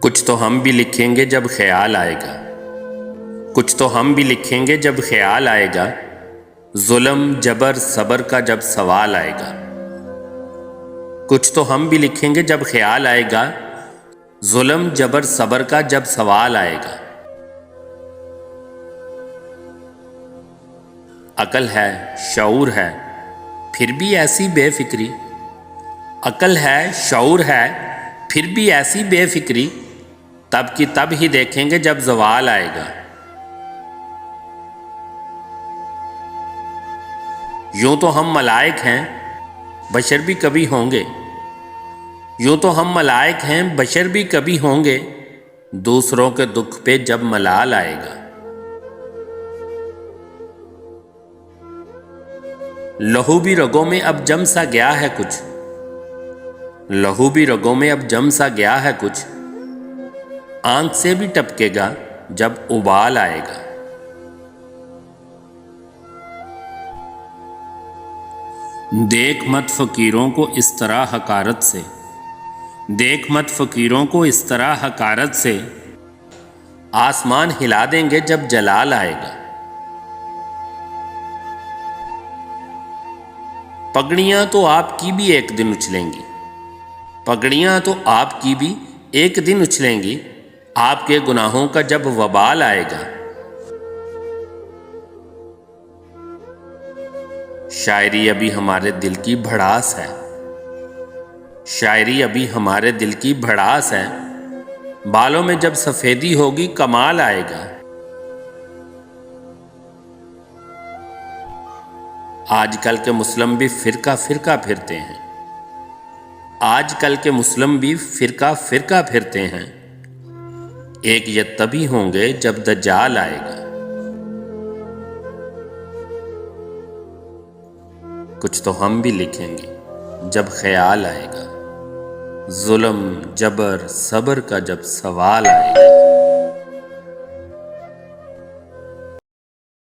کچھ تو ہم بھی لکھیں گے جب خیال آئے گا، کچھ تو ہم بھی لکھیں گے جب خیال آئے گا، ظلم جبر صبر کا جب سوال آئے گا۔ کچھ تو ہم بھی لکھیں گے جب خیال آئے گا، ظلم جبر صبر کا جب سوال آئے گا۔ عقل ہے شعور ہے پھر بھی ایسی بے فکری، عقل ہے شعور ہے پھر بھی ایسی بے فکری، تب کی تب ہی دیکھیں گے جب زوال آئے گا۔ یوں تو ہم ملائک ہیں بشر بھی کبھی ہوں گے، یوں تو ہم ملائک ہیں بشر بھی کبھی ہوں گے، دوسروں کے دکھ پہ جب ملال آئے گا۔ لہو بھی رگوں میں اب جم سا گیا ہے کچھ، لہو بھی رگوں میں اب جم سا گیا ہے کچھ، آنکھ سے بھی ٹپکے گا جب ابال آئے گا۔ دیکھ مت فقیروں کو اس طرح حقارت سے، دیکھ مت فقیروں کو اس طرح حقارت سے، آسمان ہلا دیں گے جب جلال آئے گا۔ پگڑیاں تو آپ کی بھی ایک دن اچھلیں گی، پگڑیاں تو آپ کی بھی ایک دن اچھلیں گی، آپ کے گناہوں کا جب وبال آئے گا۔ شاعری ابھی ہمارے دل کی بھڑاس ہے، شاعری ابھی ہمارے دل کی بھڑاس ہے، بالوں میں جب سفیدی ہوگی کمال آئے گا۔ آج کل کے مسلم بھی فرقہ فرقہ پھرتے ہیں، آج کل کے مسلم بھی فرقہ فرقہ پھرتے ہیں، ایک یہ تبھی ہوں گے جب دجال آئے گا۔ کچھ تو ہم بھی لکھیں گے جب خیال آئے گا، ظلم جبر صبر کا جب سوال آئے گا۔